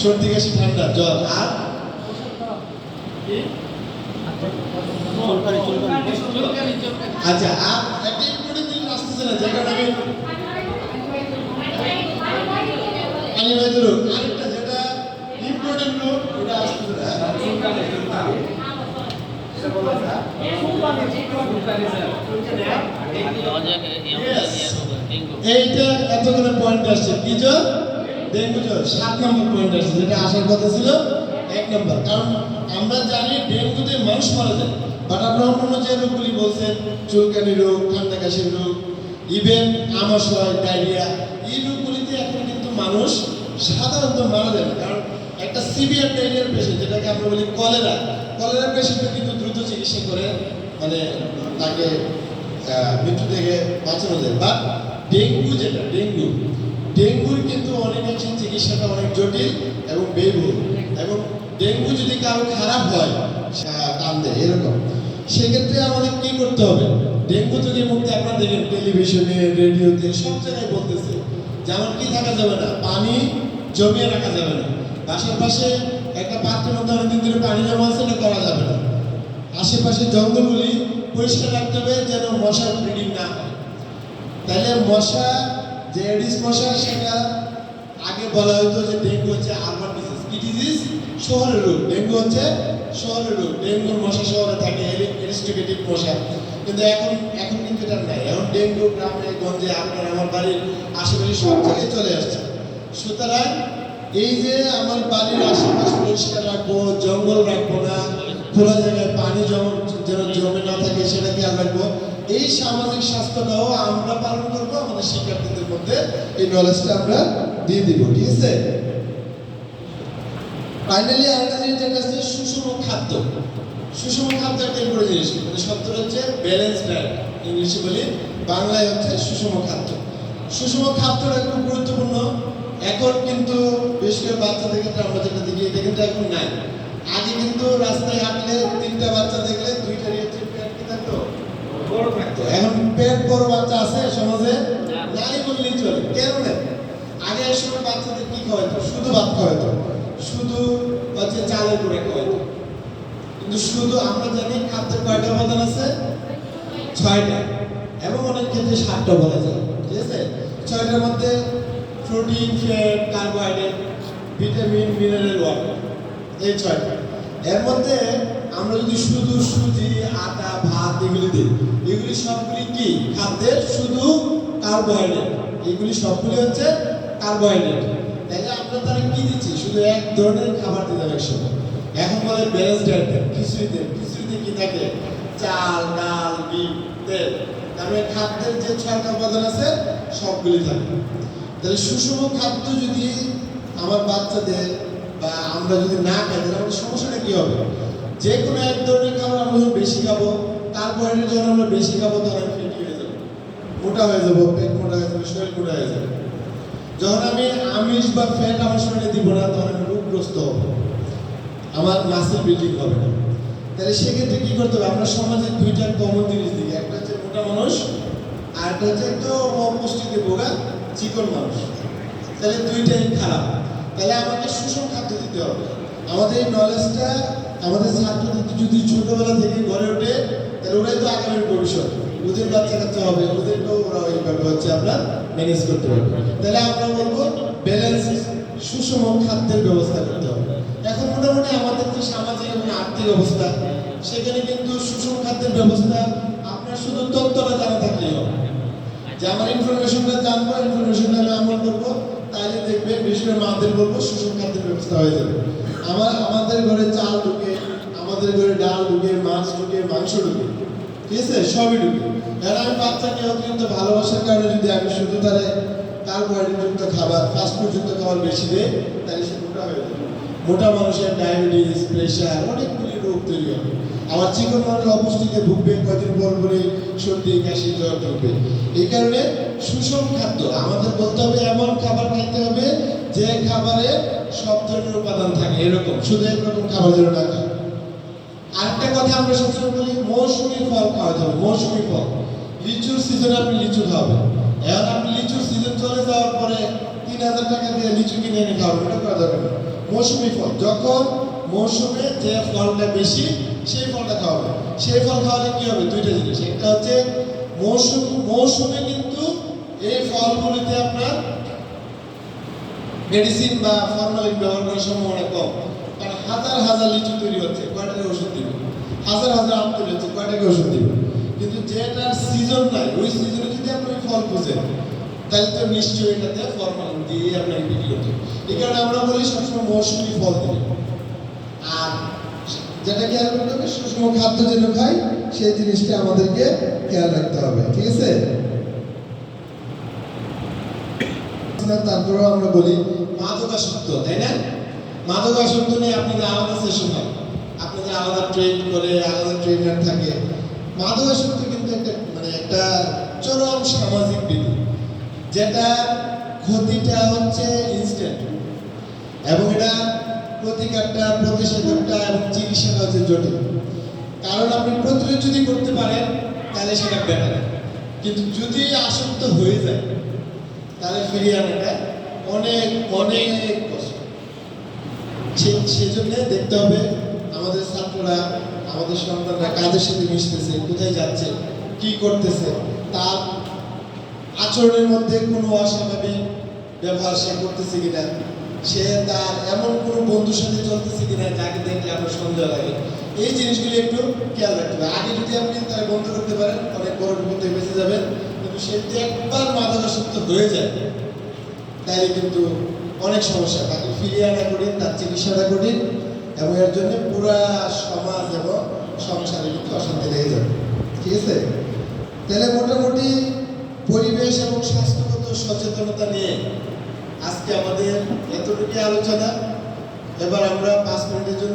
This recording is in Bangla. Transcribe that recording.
সর্দি কাশি ঠান্ডা জ্বর আর আচ্ছা আর একটা ইম্পর্টেন্ট জিনিস আসতেছে না যেটা আমি অ্যানিমাইজ রোগ আরেকটা যেটা ইম্পর্টেন্ট রোগ ওটা আসতেছে না এইটা এতগুলো পয়েন্ট আসছে কি জ্বর ডেঙ্গু জ্বর 7 নম্বর পয়েন্ট আসছে যেটা আসার কথা ছিল 1 নম্বর কারণ আমরা জানি ডেঙ্গুতে মানুষ মারা যায় বাট আপনারা অন্য যে রোগগুলি বলছেন চুলকানি রোগ ঠান্ডা কাশির রোগ ইভেন আমাশয় ডায়রিয়া এই রোগগুলিতে এখন কিন্তু মানুষ সাধারণত মারা যায় না কারণ একটা সিভিয়ার ডায়রিয়ার পেশেন্ট যেটাকে আমরা বলি কলেরা পেশেন্টকে কিন্তু দ্রুত চিকিৎসা করে মানে তাকে মৃত্যু থেকে বাঁচানো যায় বা ডেঙ্গু যেটা ডেঙ্গুর কিন্তু অনেকাংশে চিকিৎসাটা অনেক জটিল এবং ব্যয়বহুল এবং ডেঙ্গু যদি কারো খারাপ হয় কান্দে এরকম সেক্ষেত্রে আমাদের কি করতে হবে ডেঙ্গু থেকে মুক্তি আপনারা দেখেন টেলিভিশনে রেডিওতে সব জায়গায় বলতেছে যেমন কি থাকা যাবে না পানি জমিয়ে রাখা যাবে না বাসার পাশে একটা পাত্রের মধ্যে অনেকদিন ধরে পানি জমা আছে এটা করা যাবে না আশেপাশে জঙ্গলগুলি পরিষ্কার রাখতে হবে যেন মশার ব্রিডিং না হয় তাহলে মশা যে এডিস মশা সেটা আগে বলা হতো যে ডেঙ্গু হচ্ছে আরবান ডিজিজ কি ডিজিজ শহরের রোগ ডেঙ্গু হচ্ছে শহরের রোগ ডেঙ্গুর মশা শহরে থাকে এরিস্টিকেটিভ মশা কিন্তু এখন কিন্তু এটা নাই এখন ডেঙ্গু গ্রামে গঞ্জে আপনার আমার বাড়ির আশেপাশে সব জায়গায় চলে আসছে সুতরাং এই যে আমার বাড়ির আশেপাশে পরিষ্কার রাখবো জঙ্গল রাখবো না খোলা জায়গায় পানি যেন জমে না থাকে সেটা খেয়াল রাখবো এই সামাজিক স্বাস্থ্যটাও আমরা পালন করবো আমাদের শিক্ষার্থীদের মধ্যে এই নলেজটা আমরা দিয়ে দিব ঠিক আছে ফাইনালি আরেকটা জিনিস যেটা আছে সুষম খাদ্য একটা বড় জিনিস মানে শব্দটা হচ্ছে ব্যালেন্স ডায়েট ইংলিশে বলি বাংলায় হচ্ছে সুষম খাদ্যটা খুব গুরুত্বপূর্ণ এখন কিন্তু বেশ করে বাচ্চাদের ক্ষেত্রে আমরা যেটা দেখি এটা কিন্তু এখন নাই আগে কিন্তু রাস্তায় হাঁটলে 3টা বাচ্চা দেখলে 2টারই হচ্ছে পেট কি থাকতো বড় থাকতো এখন পেট বড় বাচ্চা আছে সমাজে নাই বললেই চলে কেন না আগে এই সময় বাচ্চাদের কি খাওয়াইতো শুধু ভাত খাওয়াইতো শুধু হচ্ছে চালের গুঁড়া খাওয়াইতো কিন্তু শুধু আমরা জানি খাদ্যের কয়টা উপাদান আছে 6টা এবং অনেক ক্ষেত্রে 7টা বলা যায় ঠিক আছে 6টার মধ্যে protein fat carbohydrate vitamin mineral water এই 6টা এর মধ্যে আমরা যদি শুধু সুজি আটা ভাত এগুলি দিই এগুলি সবগুলি কি খাদ্যের শুধু কার্বোহাইড্রেট এগুলি সবগুলি হচ্ছে কার্বোহাইড্রেট তাহলে আমরা তারা কি দিচ্ছি শুধু এক ধরনের খাবার দিতে হবে একসময় এখন বলে ব্যালেন্স ডায়েট খিচুড়িতে কি থাকে চাল ডাল ডিম তেল তারপরে খাদ্যের যে 6টা উপাদান আছে সবগুলি থাকে তাহলে সুষম খাদ্য যদি আমার বাচ্চাদের বা আমরা যদি না খাই তাহলে আমাদের সমস্যাটা কি হবে যে কোনো এক ধরনের খাবার আমরা যখন বেশি খাবো কার্বোহাইড্রেট যখন আমরা বেশি খাবো তখন আমি ফেটি হয়ে যাবো মোটা হয়ে যাবো পেট মোটা হয়ে যাবে শরীর মোটা হয়ে যাবে যখন আমি আমিষ বা ফ্যাট আমার শরীরে দিব না তখন আমি রোগগ্রস্ত হবো আমার মাসেল বিল্ডিং হবে না তাহলে সেক্ষেত্রে কি করতে হবে আমরা সমাজে 2টা কমন জিনিস দিই একটা হচ্ছে মোটা মানুষ আর একটা হচ্ছে একটু অপুষ্টিতে ভোগা চিকন মানুষ তাহলে 2টাই খারাপ তাহলে আমাকে সুষম খাদ্য দিতে হবে আমাদের এই নলেজটা আমাদের ছাত্রদের যদি ছোটবেলা থেকে গড়ে ওঠে তাহলে ওরাই তো আগামীর ভবিষ্যৎ ওদের বাচ্চা কাচ্চা হবে ওদেরকেও ওরা এইভাবে হচ্ছে আমরা ম্যানেজ করতে পারবো তাহলে আমরা বলবো ব্যালেন্স সুষম খাদ্যের ব্যবস্থা করতে হবে এখন মোটামুটি আমাদের যে সামাজিক এবং আর্থিক অবস্থা সেখানে কিন্তু সুষম খাদ্যের ব্যবস্থা আপনার শুধু তথ্যটা জানা থাকলেই হবে যে আমার ইনফরমেশনটা জানবো ইনফরমেশনটা আমি আমল করবো তাহলে দেখবেন বিশেষ করে মাদের বলবো সুষম খাদ্যের ব্যবস্থা হয়ে যাবে আমাদের ঘরে চাল ঢুকে আমাদের ঘরে ডাল ঢুকে মাছ ঢুকে মাংস ঢুকে ঠিক আছে সবই ঢুকে কারণ আমি বাচ্চাকে অত্যন্ত ভালোবাসার কারণে যদি আমি শুধু তারা কার্বোহাইড্রেট যুক্ত খাবার ফাস্টফুড যুক্ত খাবার বেশি দেয় তাহলে সে মোটা হয়ে যাবে মোটা মানুষের ডায়াবেটিস প্রেশার অনেকগুলি রোগ তৈরি হবে আবার চিকন মানুষ অপুষ্টিতে ভুগবে কদিন পর পরে সর্দি কাশি জ্বর ঢুকবে এই কারণে সুষম খাদ্য আমাদের বলতে হবে এমন খাবার খাইতে হবে যে খাবারে সব ধরনের উপাদান থাকে এরকম শুধু এরকম খাবার যেন না খায় আরেকটা কথা আমরা সবসময় বলি মৌসুমী ফল খাওয়াতে হবে মৌসুমী ফল লিচুর সিজনে আপনি লিচু খাবেন এখন আপনি লিচুর সিজন চলে যাওয়ার পরে 3 3,000 টাকা দিয়ে লিচু কিনে এনে খাওয়াবেন, এটা করা যাবে না। মৌসুমি ফল, যখন মৌসুমে যে ফলটা বেশি সেই ফলটা খাওয়াবে। সেই ফল খাওয়ালে কি হবে? দুইটা জিনিস, একটা হচ্ছে মৌসুমে কিন্তু এই ফলগুলিতে আপনার মেডিসিন বা ফর্মালিন ব্যবহার করার সম্ভাবনা কম, কারণ হাজার হাজার লিচু তৈরি হচ্ছে, কয়টাকে ওষুধ দিবে? হাজার হাজার আম তৈরি হচ্ছে, কয়টাকে ওষুধ দিবে? কিন্তু যেটার সিজন নাই, ওই সিজনে যদি আপনি ফল খুঁজেন তাহলে তো নিশ্চয়ই এটাতে ফর্মালিন দিয়ে আপনাকে বিক্রি করতে। এই কারণে আমরা বলি সবসময় মৌসুমি ফল দিবে। আর যেটা খেয়াল করতে হবে, সুষম খাদ্য যেন খাই সেই জিনিসটা আমাদেরকে খেয়াল রাখতে হবে, ঠিক আছে? তারপরেও আমরা বলি মাদকাসক্ত, তাই না? মাদকাসক্ত নিয়ে আপনাদের আলাদা সেশন হয়, আপনাদের আলাদা ট্রেন করে, আলাদা ট্রেনার থাকে। মাদকাসক্ত কিন্তু একটা চরম সামাজিক বিধি, যেটা ক্ষতিটা হচ্ছে ইনস্ট্যান্ট, এবং এটা প্রতিকারটা, প্রতিষেধকটা এবং চিকিৎসাটা হচ্ছে জটিল। কারণ আপনি প্রতিরোধ যদি করতে পারেন তাহলে সেটা বেটার, কিন্তু যদি আসক্ত হয়ে যায় তাহলে ফিরিয়ে আনাটা অনেক অনেক কষ্ট। সেজন্য দেখতে হবে আমাদের ছাত্ররা, আমাদের সন্তানরা কাদের সাথে মিশতেছে, কোথায় যাচ্ছে, কি করতেছে, তার আচরণের মধ্যে কোনো অস্বাভাবিক ব্যবহার সে করতেছে কিনা, সে তার এমন কোনো বন্ধুর সাথে চলতেছে কিনা যাকে দেখলে আপনার সন্দেহ লাগে। এই জিনিসগুলি একটু খেয়াল রাখতে হবে। আগে যদি আপনি তার বন্ধ করতে পারেন অনেক বড় বিপদ থেকে বেঁচে যাবেন, কিন্তু সে যদি একবার মাদকাসক্ত হয়ে যায় তাহলে কিন্তু অনেক সমস্যা। তাকে ফিরিয়ে আনা কঠিন, তার চিকিৎসাটা কঠিন, এবং এর জন্য পুরা সমাজ এবং সংসারে কিন্তু অশান্তি লেগে যাবে, ঠিক আছে? তাহলে মোটামুটি পরিবেশ এবং স্বাস্থ্যগত সচেতনতা নিয়ে আজকে আমাদের এতটুকু আলোচনা। এবার আমরা 5 মিনিটের জন্য